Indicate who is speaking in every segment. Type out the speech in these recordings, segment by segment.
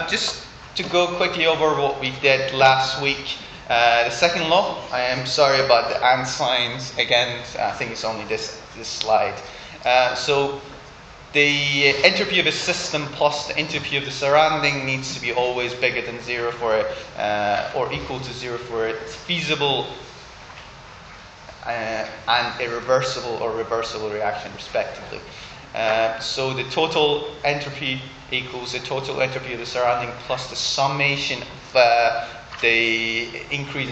Speaker 1: Just to go quickly over what we did last week. The second law, I am sorry about the and signs again. I think it's only this slide. So the entropy of a system plus the entropy of the surrounding needs to be always bigger than zero for it, or equal to zero for it. It's feasible and irreversible or reversible reaction, respectively. So the total entropy equals the total entropy of the surrounding plus the summation of the increase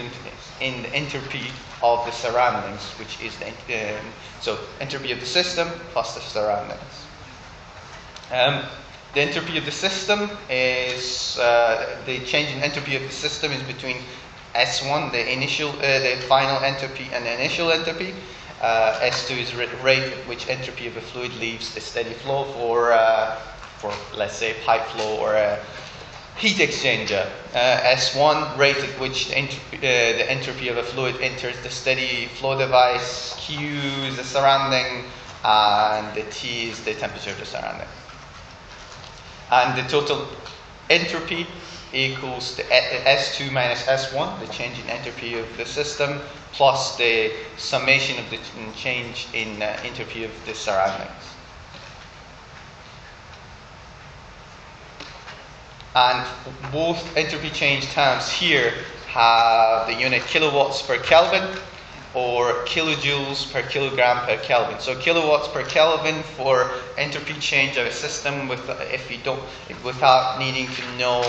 Speaker 1: in the entropy of the surroundings, which is so entropy of the system plus the surroundings. The entropy of the system is the change in entropy of the system is between S1, the final entropy, and the initial entropy. S2 is rate at which entropy of a fluid leaves the steady flow for let's say pipe flow or a heat exchanger. S1, rate at which the entropy of a fluid enters the steady flow device. Q is the surrounding, and the T is the temperature of the surrounding. And the total entropy equals the S2 minus S1, the change in entropy of the system, plus the summation of the change in entropy of the surroundings. And both entropy change terms here have the unit kilowatts per Kelvin or kilojoules per kilogram per Kelvin. So kilowatts per Kelvin for entropy change of a system without needing to know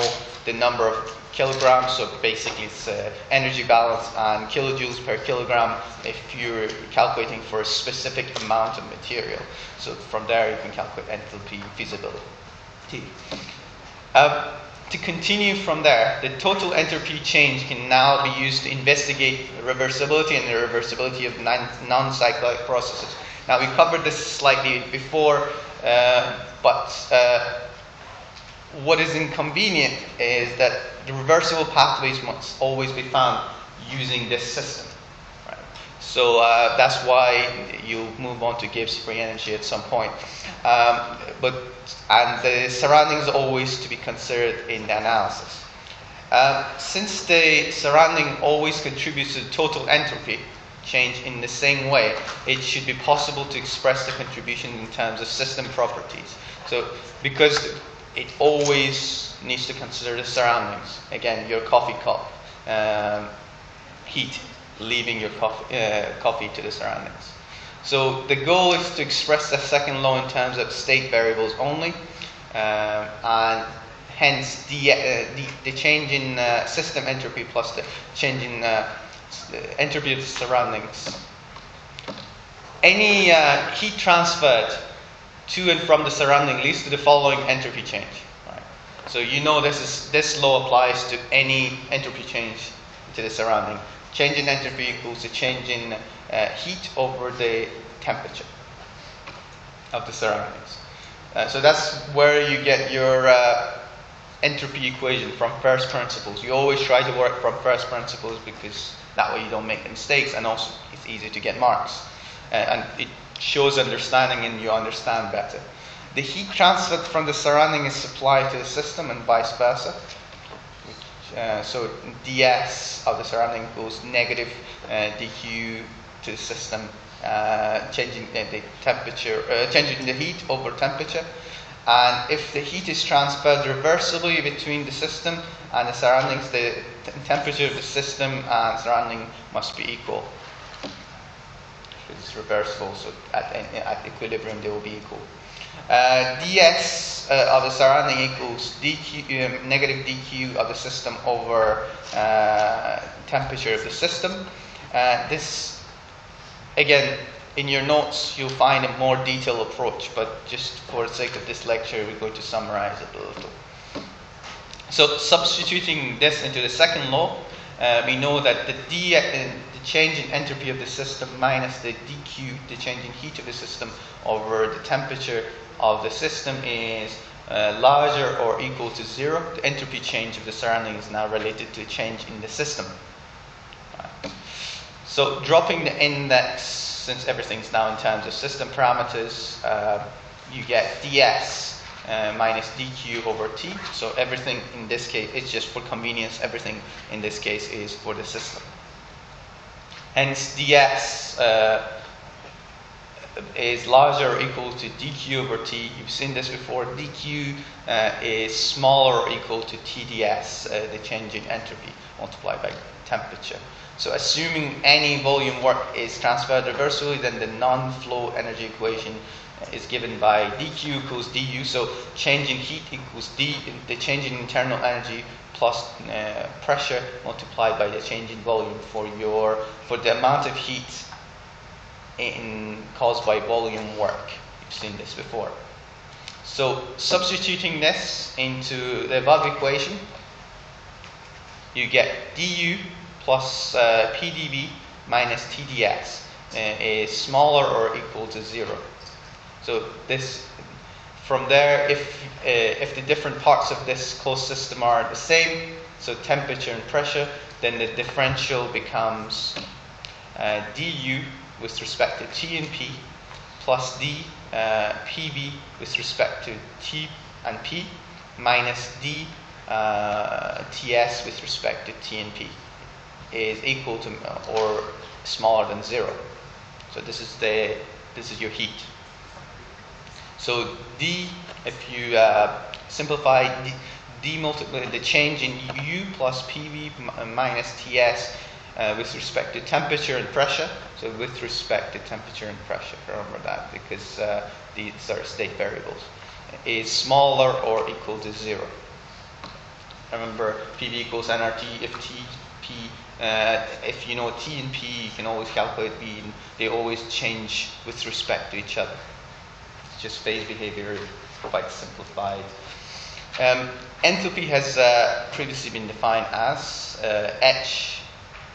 Speaker 1: the number of kilograms. So basically it's energy balance, and kilojoules per kilogram if you're calculating for a specific amount of material. So from there you can calculate enthalpy feasibility. To continue from there, the total entropy change can now be used to investigate reversibility and the reversibility of non-cyclic processes. Now we covered this slightly before, but what is inconvenient is that the reversible pathways must always be found using this system. Right? So that's why you'll move on to Gibbs free energy at some point. And the surroundings are always to be considered in the analysis. Since the surrounding always contributes to the total entropy change in the same way, it should be possible to express the contribution in terms of system properties. So because it always needs to consider the surroundings. Again, your coffee cup, heat leaving your coffee to the surroundings. So the goal is to express the second law in terms of state variables only, and hence the change in system entropy plus the change in entropy of the surroundings. Any heat transferred to and from the surrounding leads to the following entropy change. Right? So you know this law applies to any entropy change to the surrounding. Change in entropy equals the change in heat over the temperature of the surroundings. So that's where you get your entropy equation from first principles. You always try to work from first principles because that way you don't make mistakes, and also it's easy to get marks. And it shows understanding and you understand better. The heat transferred from the surrounding is supplied to the system and vice versa. So ds of the surrounding equals negative dq to the system, changing the temperature, changing the heat over temperature. And if the heat is transferred reversibly between the system and the surroundings, the temperature of the system and surrounding must be equal. It's reversible, so at equilibrium they will be equal. ds of the surrounding equals dq, negative dq of the system over temperature of the system. This, again, in your notes you'll find a more detailed approach, but just for the sake of this lecture we're going to summarize it a little. So substituting this into the second law, we know that the change in entropy of the system minus the dq, the change in heat of the system, over the temperature of the system is larger or equal to zero. The entropy change of the surrounding is now related to change in the system. Right. So dropping the index, since everything's now in terms of system parameters, you get ds minus dq over t. So everything in this case, it's just for convenience, everything in this case is for the system. Hence ds is larger or equal to dq over t. You've seen this before. dq is smaller or equal to tds, the change in entropy multiplied by temperature. So assuming any volume work is transferred reversibly, then the non-flow energy equation is given by dq equals du. So change in heat equals the change in internal energy plus pressure multiplied by the change in volume for the amount of heat caused by volume work. You've seen this before. So substituting this into the above equation, you get du plus pdv minus tds is smaller or equal to 0. So this, from there, if the different parts of this closed system are the same, so temperature and pressure, then the differential becomes du with respect to T and P plus d Pv with respect to T and P minus d Ts with respect to T and P is equal to or smaller than 0. So this is your heat. So d, if you simplify d multiply the change in U plus Pv minus Ts with respect to temperature and pressure. So with respect to temperature and pressure, remember that, because these are state variables, is smaller or equal to 0. Remember, Pv equals nRT. If T, if you know T and P, you can always calculate V. They always change with respect to each other. It's just phase behavior, quite simplified. Enthalpy has previously been defined as H,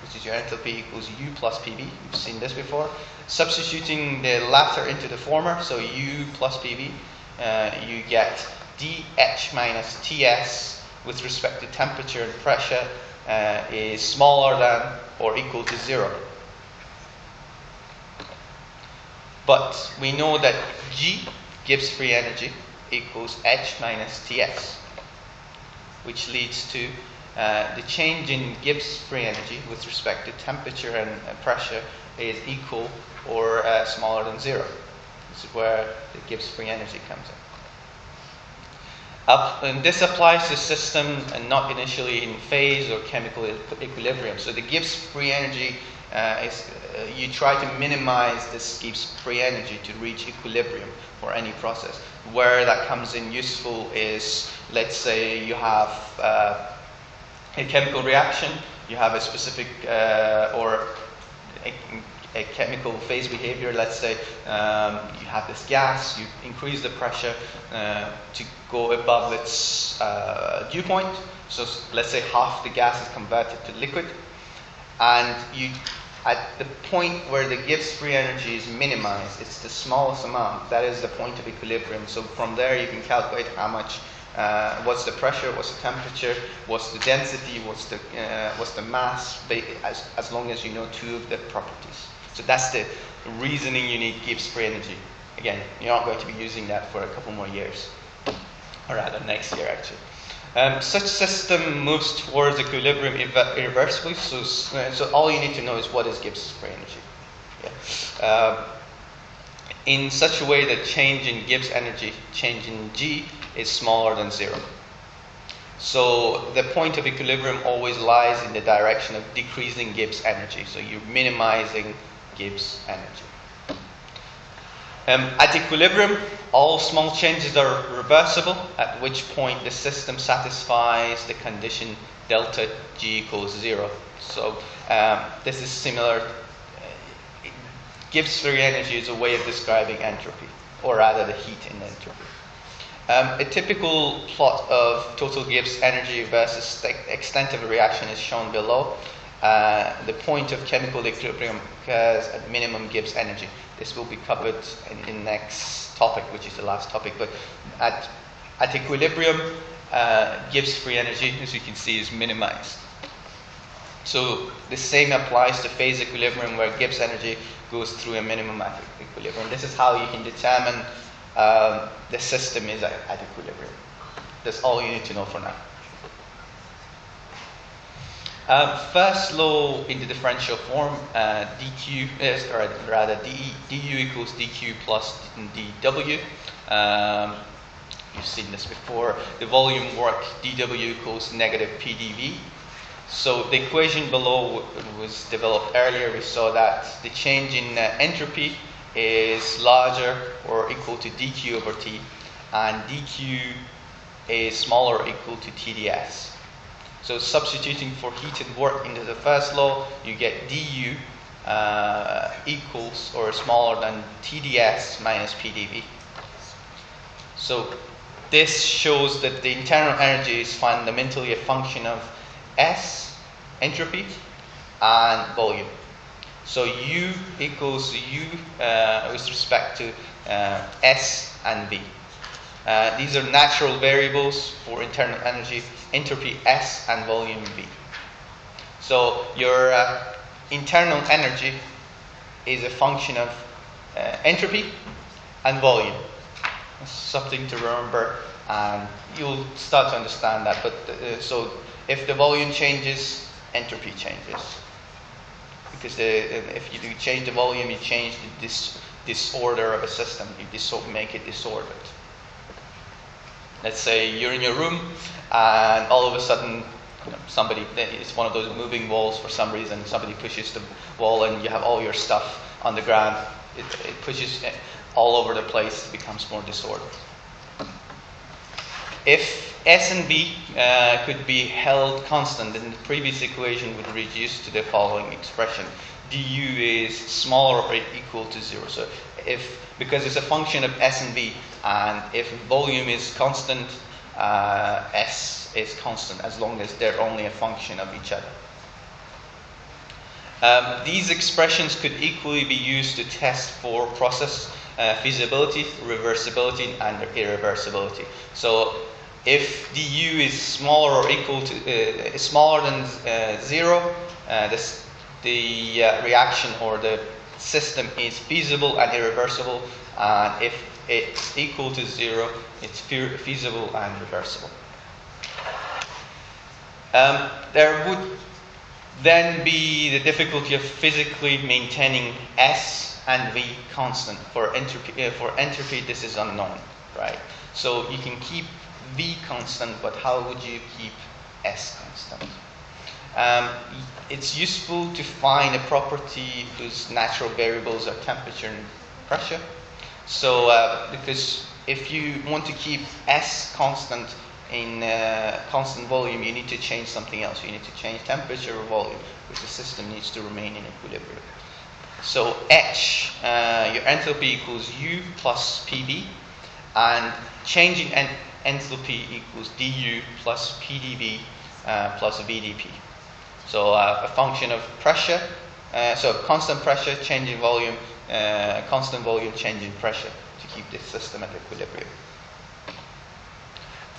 Speaker 1: which is your enthalpy, equals U plus Pv. You've seen this before. Substituting the latter into the former, so U plus Pv, you get dH minus Ts with respect to temperature and pressure is smaller than or equal to 0. But we know that G, Gibbs free energy, equals H minus Ts, which leads to the change in Gibbs free energy with respect to temperature and pressure is equal or smaller than 0. This is where the Gibbs free energy comes in. And this applies to systems and not initially in phase or chemical equilibrium. So the Gibbs free energy you try to minimize this Gibbs free energy to reach equilibrium for any process. Where that comes in useful is, let's say you have a chemical reaction, you have a specific or a chemical phase behavior. Let's say you have this gas, you increase the pressure to go above its dew point. So let's say half the gas is converted to liquid, and you, at the point where the Gibbs free energy is minimized, it's the smallest amount. That is the point of equilibrium. So from there you can calculate how much, what's the pressure, what's the temperature, what's the density, what's the mass, as long as you know two of the properties. So that's the reasoning you need Gibbs free energy. Again, you're not going to be using that for a couple more years, or rather next year actually. Such system moves towards equilibrium irreversibly. So all you need to know is what is Gibbs free energy. Yeah. In such a way that change in Gibbs energy, change in G, is smaller than 0. So the point of equilibrium always lies in the direction of decreasing Gibbs energy. So you're minimizing Gibbs energy. At equilibrium, all small changes are reversible, at which point the system satisfies the condition delta G equals 0. So this is similar. Gibbs free energy is a way of describing entropy, or rather the heat in entropy. A typical plot of total Gibbs energy versus the extent of a reaction is shown below. The point of chemical equilibrium occurs at minimum Gibbs energy. This will be covered in the next topic, which is the last topic. But at equilibrium, Gibbs free energy, as you can see, is minimized. So the same applies to phase equilibrium, where Gibbs energy goes through a minimum at equilibrium. This is how you can determine the system is at equilibrium. That's all you need to know for now. First law in the differential form, du equals dq plus dw. You've seen this before. The volume work dw equals negative pdv. So the equation below was developed earlier. We saw that the change in entropy is larger or equal to dq over t, and dq is smaller or equal to tds. So substituting for heat and work into the first law, you get du equals or smaller than tds minus pdv. So this shows that the internal energy is fundamentally a function of S, entropy, and volume. So U equals U with respect to S and V. These are natural variables for internal energy, entropy S and volume V. So your internal energy is a function of entropy and volume. That's something to remember, and you'll start to understand that. But so if the volume changes, entropy changes. Because if you do change the volume, you change the disorder of a system. You make it disordered. Let's say you're in your room, and all of a sudden, somebody, it's one of those moving walls for some reason. Somebody pushes the wall, and you have all your stuff on the ground. It pushes all over the place. It becomes more disordered. If S and V could be held constant, then the previous equation would reduce to the following expression: du is smaller or equal to 0. So because it's a function of S and V, and if volume is constant, S is constant as long as they're only a function of each other. These expressions could equally be used to test for process feasibility, reversibility, and irreversibility. So if du is smaller or equal to smaller than 0, the reaction or the system is feasible and irreversible, and if it's equal to 0, it's feasible and reversible. There would then be the difficulty of physically maintaining S and V constant. For entropy, this is unknown, right? So you can keep V constant, but how would you keep S constant? It's useful to find a property whose natural variables are temperature and pressure. So because if you want to keep S constant in constant volume, you need to change something else. You need to change temperature or volume, which the system needs to remain in equilibrium. So H, your enthalpy equals U plus PV, and changing enthalpy equals du plus PdV plus VdP. So a function of pressure, so constant pressure, changing volume, constant volume, changing pressure to keep the system at equilibrium.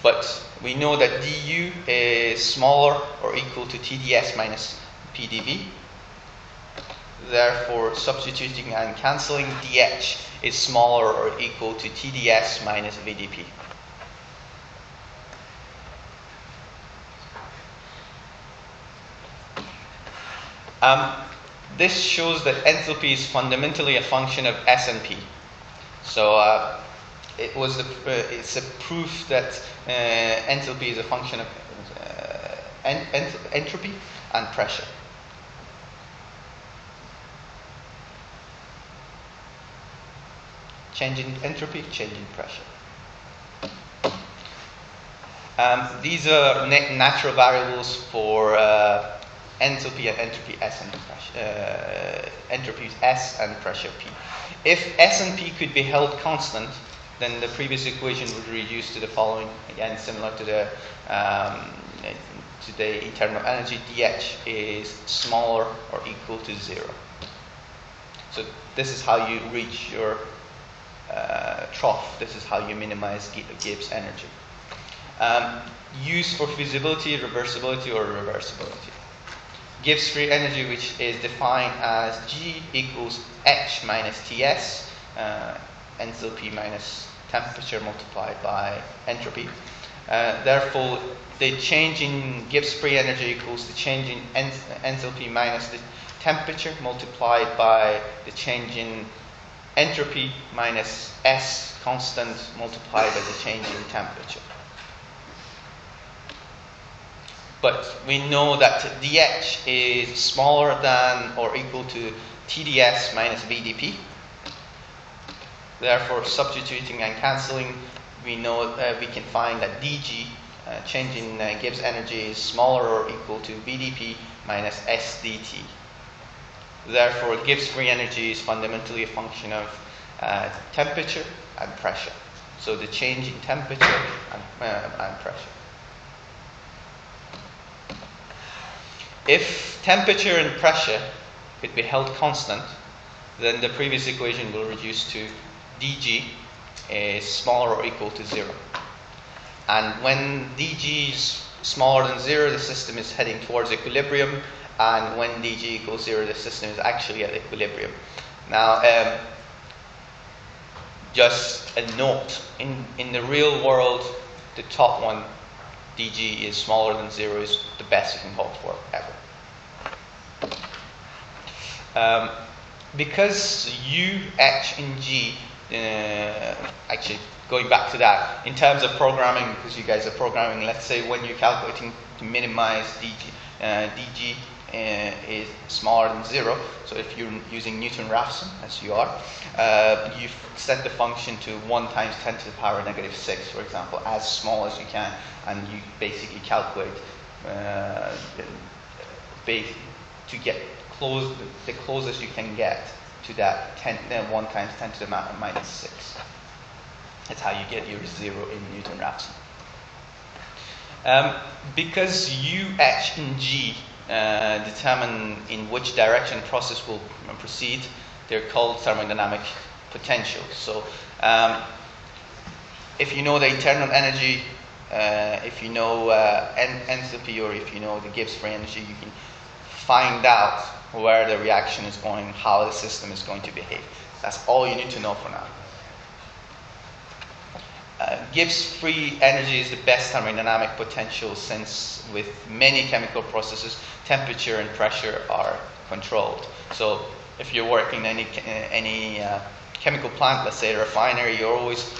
Speaker 1: But we know that du is smaller or equal to TdS minus PdV. Therefore, substituting and cancelling, dH is smaller or equal to TdS minus VdP. This shows that enthalpy is fundamentally a function of S and P. So it's a proof that enthalpy is a function of entropy and pressure. Changing entropy, changing pressure. These are natural variables for enthalpy and entropy S and pressure. Entropy S and pressure P. If S and P could be held constant, then the previous equation would reduce to the following. Again, similar to the internal energy, dH is smaller or equal to 0. So this is how you reach your trough. This is how you minimize Gibbs energy. Use for feasibility, reversibility, or reversibility. Gibbs free energy, which is defined as G equals H minus Ts, enthalpy minus temperature multiplied by entropy. Therefore, the change in Gibbs free energy equals the change in enthalpy minus the temperature multiplied by the change in entropy minus S constant multiplied by the change in temperature. But we know that dH is smaller than or equal to TdS minus VdP. Therefore, substituting and cancelling, we know we can find that dG, change in Gibbs energy, is smaller or equal to VdP minus SdT. Therefore, Gibbs free energy is fundamentally a function of temperature and pressure. So the change in temperature and pressure. If temperature and pressure could be held constant, then the previous equation will reduce to dG is smaller or equal to 0. And when dG is smaller than 0, the system is heading towards equilibrium, and when dG equals 0, the system is actually at equilibrium. Now, just a note, in the real world, the top one, dG is smaller than 0, is the best you can hope for ever. Because U, H, and G, actually going back to that, in terms of programming, because you guys are programming, let's say when you're calculating to minimize dG, dG is smaller than 0. So if you're using Newton-Raphson, as you are, you set the function to 1 times 10 to the power negative 6, for example, as small as you can, and you basically calculate to get the closest you can get to that 1 times 10 to the minus 6. That's how you get your 0 in Newton-Raphson. Because U, H, and G determine in which direction the process will proceed, they're called thermodynamic potentials. So if you know the internal energy, if you know enthalpy, or if you know the Gibbs free energy, you can find out where the reaction is going, how the system is going to behave. That's all you need to know for now. Gibbs free energy is the best thermodynamic potential, since with many chemical processes, temperature and pressure are controlled. So if you're working in any chemical plant, let's say a refinery, you're always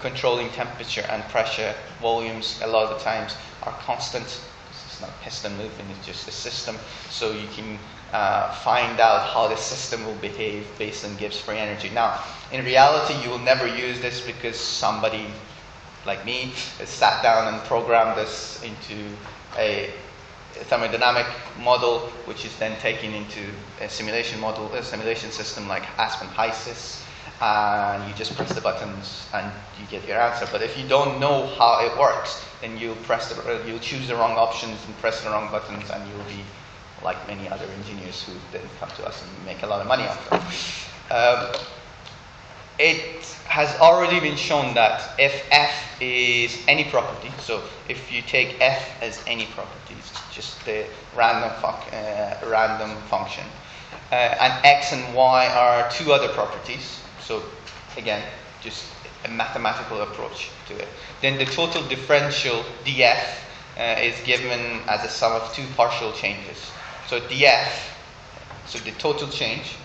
Speaker 1: controlling temperature and pressure. Volumes a lot of the times are constant. It's not piston movement, it's just a system. So you can find out how the system will behave based on Gibbs free energy. Now, in reality, you will never use this, because somebody like me has sat down and programmed this into a thermodynamic model, which is then taken into a simulation model, a simulation system like Aspen HYSYS, and you just press the buttons and you get your answer. But if you don't know how it works, then you'll choose the wrong options and press the wrong buttons, and you'll be like many other engineers who then come to us and make a lot of money off them. It has already been shown that if F is any property, so if you take F as any property, it's just the random function, and X and Y are 2 other properties, so again, just a mathematical approach to it, then the total differential dF is given as a sum of 2 partial changes. So dF, so the total change,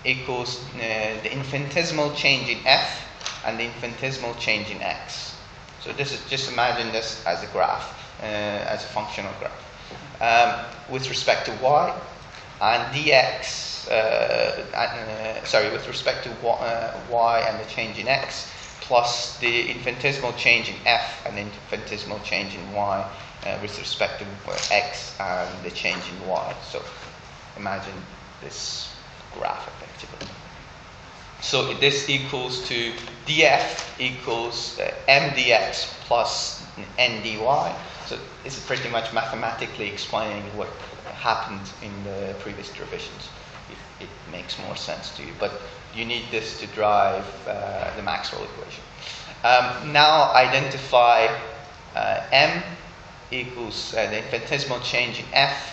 Speaker 1: equals the infinitesimal change in F and the infinitesimal change in X. So this is, just imagine this as a graph, as a functional graph. With respect to Y, and dx, with respect to Y and the change in X, plus the infinitesimal change in F and the infinitesimal change in Y with respect to X and the change in Y. So imagine this graph effectively. So this equals to dF equals mdx plus ndy. So it's pretty much mathematically explaining what happened in the previous derivations, if it makes more sense to you. But you need this to drive the Maxwell equation. Now identify m equals the infinitesimal change in F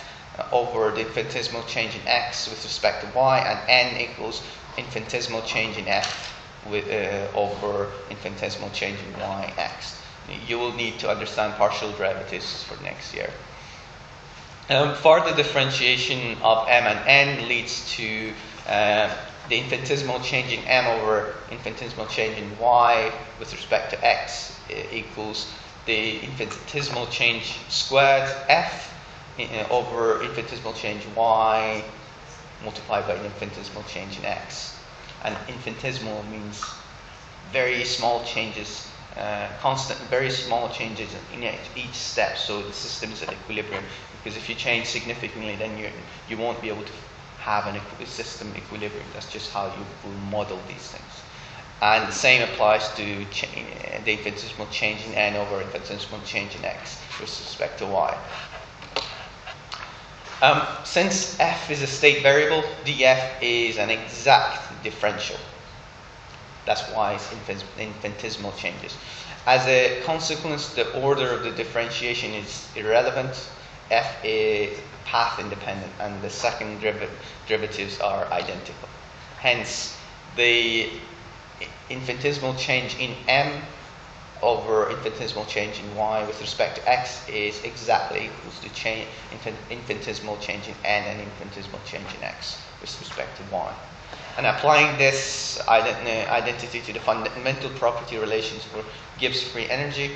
Speaker 1: over the infinitesimal change in X with respect to Y, and n equals infinitesimal change in F with, over infinitesimal change in y x. You will need to understand partial derivatives for next year. Further differentiation of m and n leads to the infinitesimal change in m over infinitesimal change in y with respect to x equals the infinitesimal change squared f over infinitesimal change y multiplied by the infinitesimal change in x. And infinitesimal means very small changes, constant, very small changes in each step, so the system is at equilibrium. Because if you change significantly, then you won't be able to have a system equilibrium. That's just how you will model these things. And the same applies to the infinitesimal change in n over infinitesimal change in x with respect to y. Since f is a state variable, df is an exact differential. That's why it's infinitesimal changes. As a consequence, the order of the differentiation is irrelevant. F is path independent, and the second derivatives are identical. Hence, the infinitesimal change in m over infinitesimal change in y with respect to x is exactly equals to infinitesimal change in n and infinitesimal change in x with respect to y. And applying this identity to the fundamental property relations for Gibbs free energy,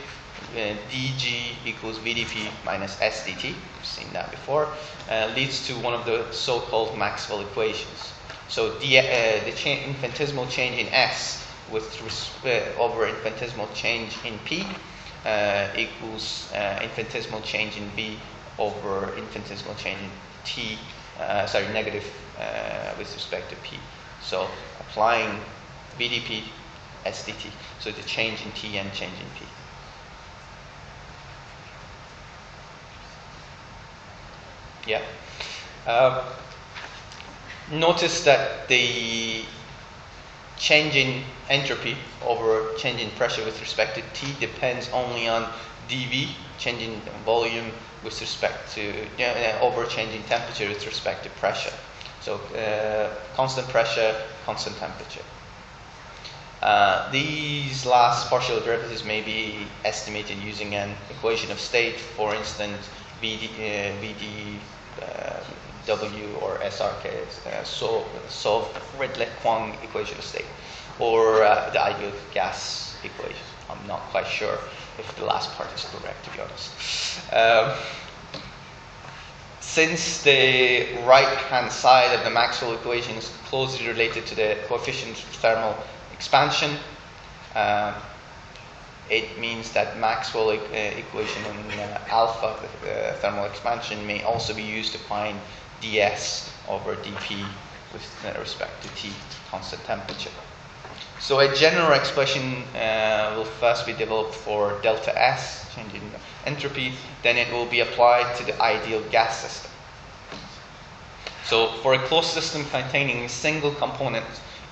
Speaker 1: dg equals vdp minus sdt, we've seen that before, leads to one of the so-called Maxwell equations. So the infinitesimal change in s over infinitesimal change in p equals infinitesimal change in v over infinitesimal change in t, negative with respect to p. So applying vdp sdt, so the change in t and change in p. Yeah. Notice that the change in entropy over change in pressure with respect to T depends only on dV, change in volume with respect to, over change in temperature with respect to pressure. So constant pressure, constant temperature. These last partial derivatives may be estimated using an equation of state, for instance, VD W or SRK, Ridley-Kwong equation of state, or the ideal gas equation. I'm not quite sure if the last part is correct, to be honest. Since the right-hand side of the Maxwell equation is closely related to the coefficient of thermal expansion, it means that Maxwell equation in alpha thermal expansion may also be used to find ds over dp with respect to T, constant temperature. So a general expression will first be developed for delta S, change in entropy, then it will be applied to the ideal gas system. So for a closed system containing a single component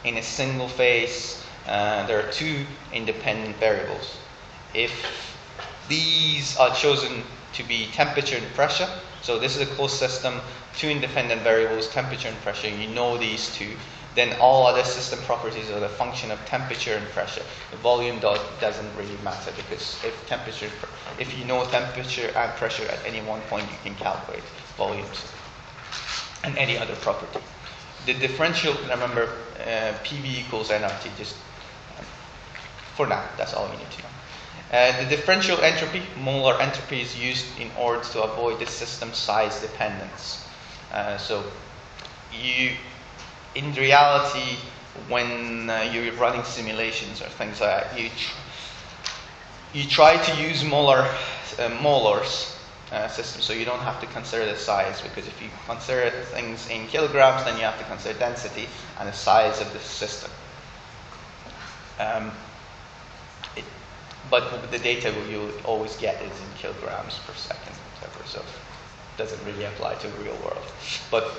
Speaker 1: in a single phase, there are two independent variables. If these are chosen to be temperature and pressure, so this is a closed system, two independent variables, temperature and pressure, you know these two, then all other system properties are the function of temperature and pressure. The volume doesn't really matter, because if you know temperature and pressure at any one point, you can calculate volumes and any other property. The differential, remember, PV equals nRT, just for now, that's all you need to know. The differential entropy, molar entropy, is used in order to avoid the system size dependence. So in reality, when you're running simulations or things like that, you try to use molars system, so you don't have to consider the size, because if you consider things in kilograms, then you have to consider density and the size of the system. But the data you always get is in kilograms per second, whatever, so it doesn't really apply to the real world. But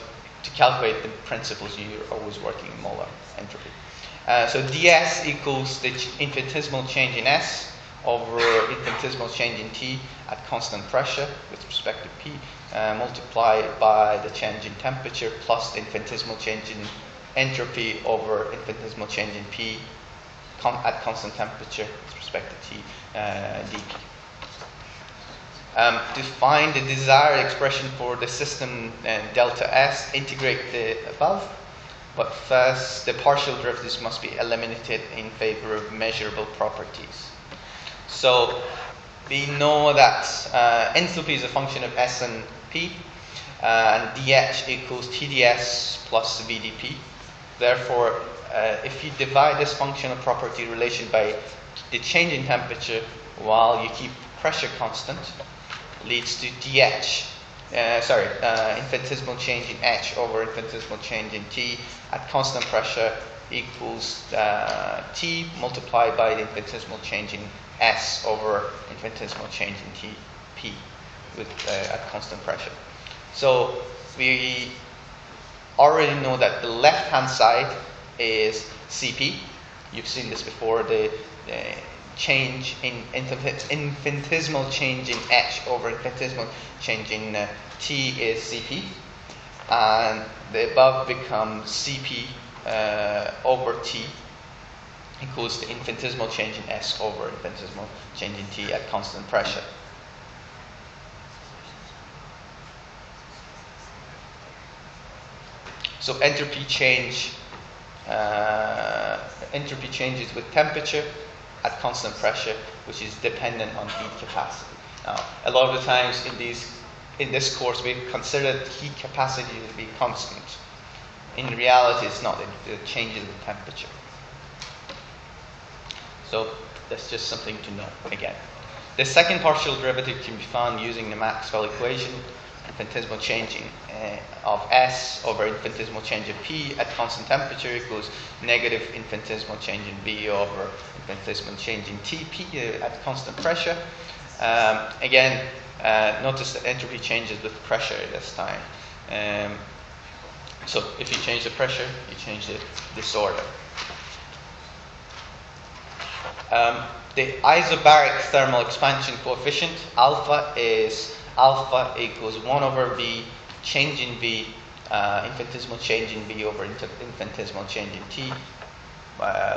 Speaker 1: to calculate the principles, you're always working in molar entropy. So ds equals the infinitesimal change in S over infinitesimal change in T at constant pressure with respect to P, multiplied by the change in temperature plus the infinitesimal change in entropy over infinitesimal change in P at constant temperature with respect to T dP. To find the desired expression for the system delta S, integrate the above. But first, the partial derivatives must be eliminated in favor of measurable properties. So we know that enthalpy is a function of S and P, and dH equals TdS plus VdP. Therefore, if you divide this functional property relation by the change in temperature while you keep pressure constant, leads to dH, infinitesimal change in H over infinitesimal change in T at constant pressure equals T multiplied by the infinitesimal change in S over infinitesimal change in P with at constant pressure. So we already know that the left-hand side is Cp. You've seen this before. The change in infinitesimal change in H over infinitesimal change in T is Cp, and the above becomes Cp over T equals the infinitesimal change in S over infinitesimal change in T at constant pressure. So entropy changes with temperature at constant pressure, which is dependent on heat capacity. Now, a lot of the times in this course, we've considered heat capacity to be constant. In reality, it's not. It changes with temperature. So that's just something to know again. The second partial derivative can be found using the Maxwell equation. Infinitesimal change of S over infinitesimal change of P at constant temperature equals negative infinitesimal change in V over infinitesimal change in Tp at constant pressure. Again, notice that entropy changes with pressure this time. So if you change the pressure, you change the disorder. The isobaric thermal expansion coefficient alpha equals 1 over V, change in V, infinitesimal change in V over infinitesimal change in T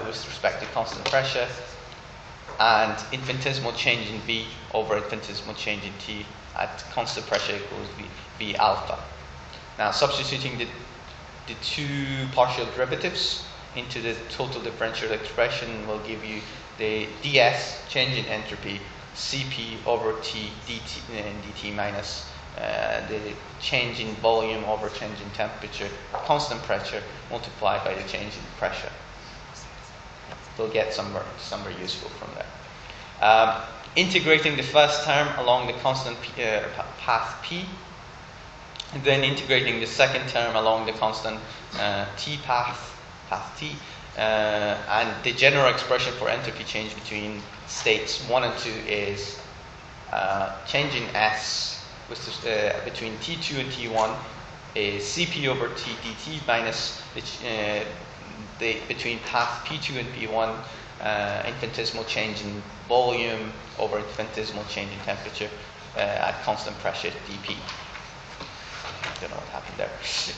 Speaker 1: with respect to constant pressure, and infinitesimal change in V over infinitesimal change in T at constant pressure equals V alpha. Now substituting the two partial derivatives into the total differential expression will give you the ds, change in entropy, Cp over T dt minus the change in volume over change in temperature, constant pressure multiplied by the change in pressure. We'll get somewhere useful from there. Integrating the first term along the constant path P, and then integrating the second term along the constant T path T, and the general expression for entropy change between states 1 and 2 is change in S between T2 and T1 is Cp over T dt minus between path P2 and P1 infinitesimal change in volume over infinitesimal change in temperature at constant pressure dP. I don't know what happened there.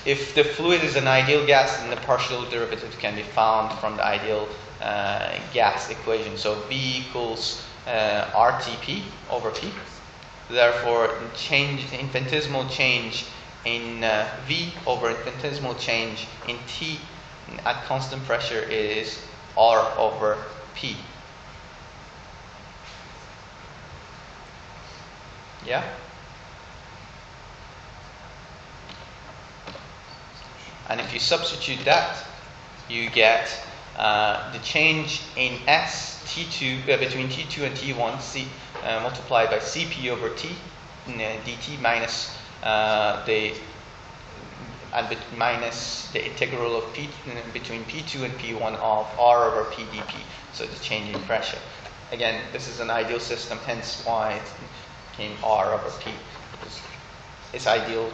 Speaker 1: If the fluid is an ideal gas, then the partial derivatives can be found from the ideal gas equation. So V equals RTP over P. Therefore, infinitesimal change in V over infinitesimal change in T at constant pressure is R over P. Yeah? And if you substitute that, you get the change in S T2 between T2 and T1 multiplied by Cp over T dt minus minus the integral of P between P2 and P1 of R over P dP. So the change in pressure. Again, this is an ideal system, hence why it became R over P. It's ideal.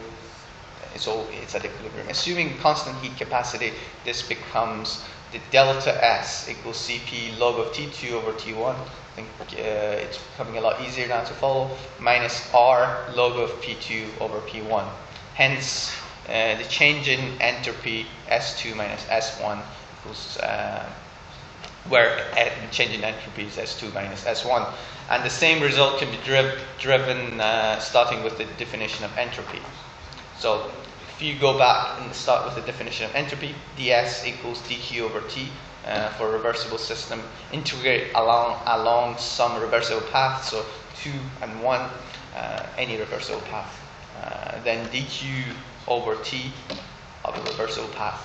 Speaker 1: So it's at equilibrium. Assuming constant heat capacity, this becomes the delta S equals Cp log of T2 over T1. I think it's becoming a lot easier now to follow. Minus R log of P2 over P1. Hence, the change in entropy S2 minus S1 equals where change in entropy is S2 minus S1. And the same result can be driven starting with the definition of entropy. So if you go back and start with the definition of entropy, ds equals dq over t for a reversible system, integrate along some reversible path, so 2 and 1, any reversible path. Then dq over t of a reversible path.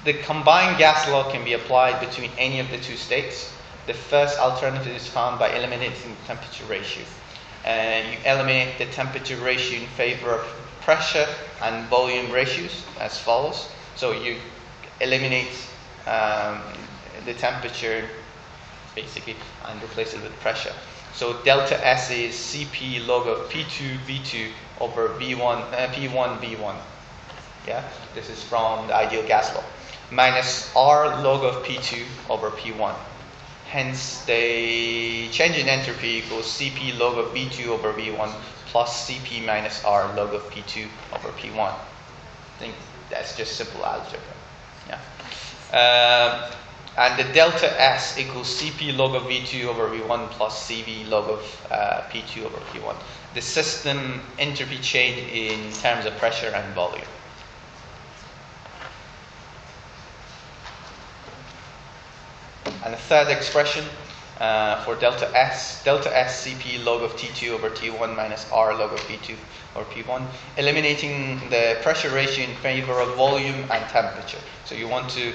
Speaker 1: The combined gas law can be applied between any of the two states. The first alternative is found by eliminating the temperature ratio. You eliminate the temperature ratio in favor of pressure and volume ratios as follows. So you eliminate the temperature basically and replace it with pressure. So delta S is Cp log of P2 V2 over V1 P1 V1. Yeah, this is from the ideal gas law. Minus R log of P2 over P1. Hence, the change in entropy equals Cp log of V2 over V1 plus Cp minus R log of P2 over P1. I think that's just simple algebra. Yeah. And the delta S equals Cp log of V2 over V1 plus Cv log of P2 over P1. The system entropy change in terms of pressure and volume. And the third expression for delta S Cp log of T2 over T1 minus R log of P2 over P1, eliminating the pressure ratio in favor of volume and temperature. So you want to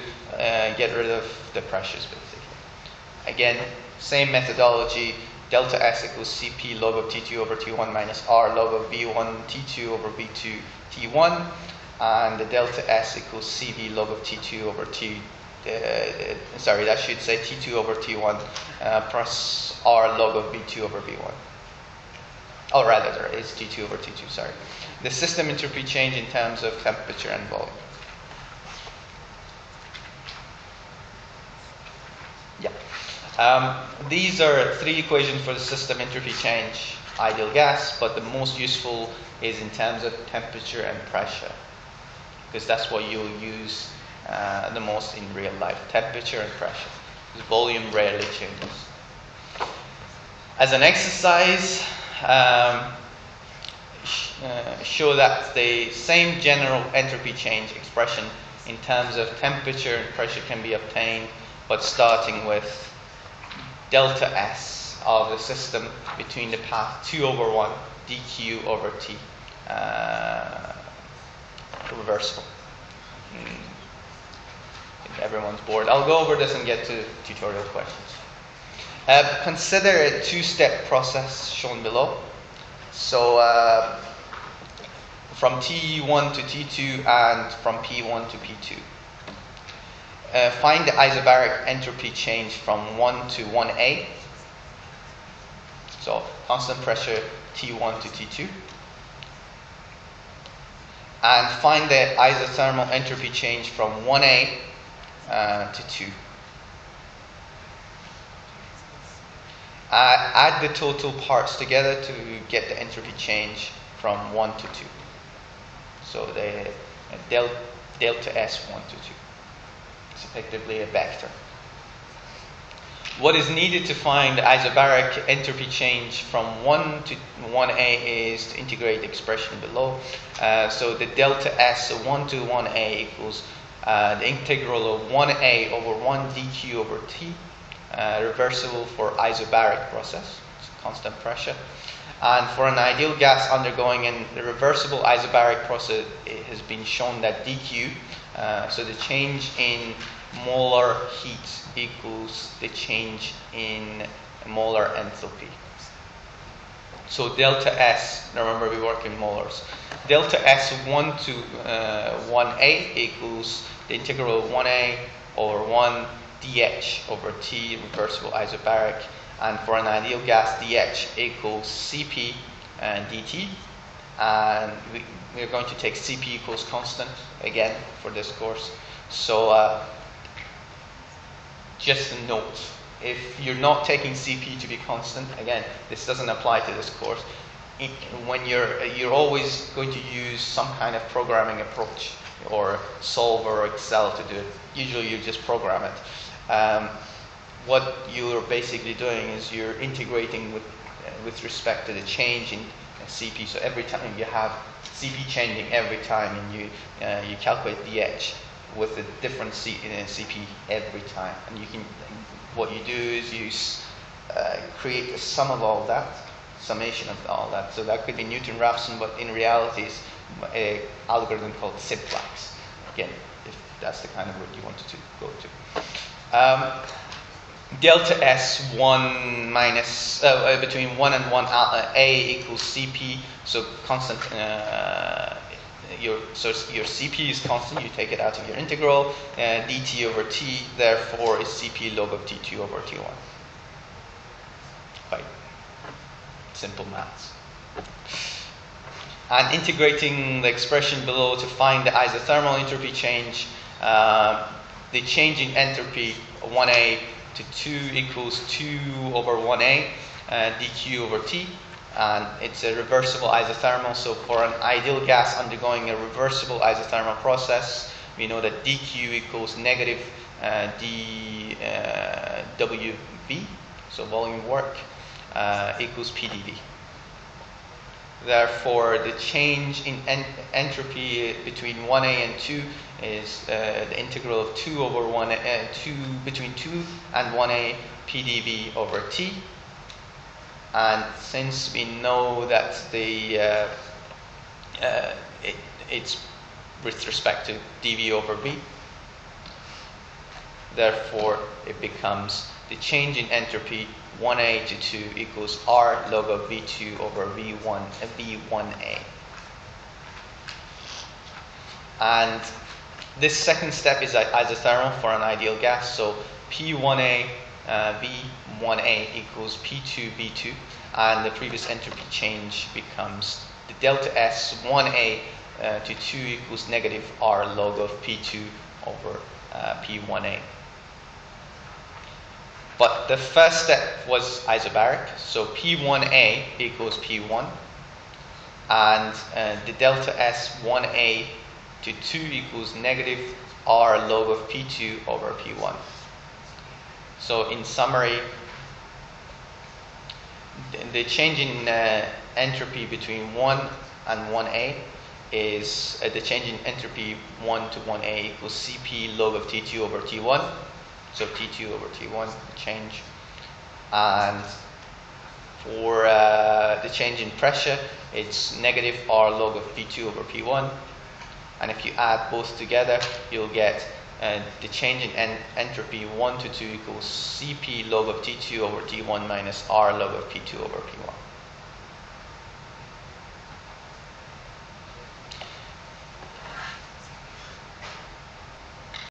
Speaker 1: get rid of the pressures basically. Again, same methodology, delta S equals Cp log of T2 over T1 minus R log of V1 T2 over V2 T1, and the delta S equals Cv log of T2 over that should say T2 over T1 plus R log of V2 over V1. Oh, rather, there is T2 over T2, sorry. The system entropy change in terms of temperature and volume. Yeah. These are three equations for the system entropy change, ideal gas, but the most useful is in terms of temperature and pressure, because that's what you'll use the most in real life, temperature and pressure. The volume rarely changes. As an exercise, show that the same general entropy change expression in terms of temperature and pressure can be obtained, but starting with delta S of the system between the path 2 over 1 dq over t, reversible. Everyone's bored. I'll go over this and get to tutorial questions. Consider a two-step process shown below. So from T1 to T2 and from P1 to P2. Find the isobaric entropy change from 1 to 1A. So constant pressure T1 to T2. And find the isothermal entropy change from 1A to 2. Add the total parts together to get the entropy change from 1 to 2. So the delta S 1 to 2. It's effectively a vector. What is needed to find the isobaric entropy change from 1 to 1A is to integrate the expression below. So the delta S 1 to 1A equals the integral of 1A over 1 dq over t, reversible for isobaric process, it's constant pressure. And for an ideal gas undergoing a reversible isobaric process, it has been shown that dq, so the change in molar heat equals the change in molar enthalpy. So delta S, remember we work in molars. Delta S 1 to 1A equals the integral of 1A over 1 dH over T, reversible isobaric. And for an ideal gas, dH equals Cp and dt. And we're going to take Cp equals constant again for this course. So just a note, if you're not taking Cp to be constant, again, this doesn't apply to this course. When you're always going to use some kind of programming approach or Solver or Excel to do it. Usually you just program it. what you're basically doing is you're integrating with respect to the change in CP. So every time you have CP changing every time, and you calculate the edge with a different CP every time. And you can, what you do is you create a sum of all that, summation of all that. So that could be Newton-Raphson, but in reality it's an algorithm called simplex. Again, if that's the kind of route you wanted to go to. Delta S1 minus, between 1 and 1 A equals CP, so constant, your CP is constant, you take it out of your integral, dt over t, therefore is CP log of t2 over t1. By simple maths. And integrating the expression below to find the isothermal entropy change, the change in entropy 1A to 2 equals 2 over 1A dq over t, and it's a reversible isothermal. So for an ideal gas undergoing a reversible isothermal process, we know that dq equals negative dWv, so volume work, equals pdV. Therefore, the change in entropy between 1A and 2 is the integral of 2 over 1, between 2 and 1A pdV over t. And since we know that it's with respect to dV over V, therefore it becomes the change in entropy 1A to 2 equals R log of V2 over V1A. And this second step is isothermal for an ideal gas. So P1A V1A equals P2 V2, and the previous entropy change becomes the delta S 1A to 2 equals negative R log of P2 over P1A. But the first step was isobaric, so P1A equals P1, and the delta S 1A to 2 equals negative R log of P2 over P1. So in summary, the change in entropy between 1 and 1A is the change in entropy 1 to 1A equals Cp log of T2 over T1. So T2 over T1 change. And for the change in pressure, it's negative R log of P2 over P1. And if you add both together, you'll get the change in entropy 1 to 2 equals Cp log of T2 over T1 minus R log of P2 over P1.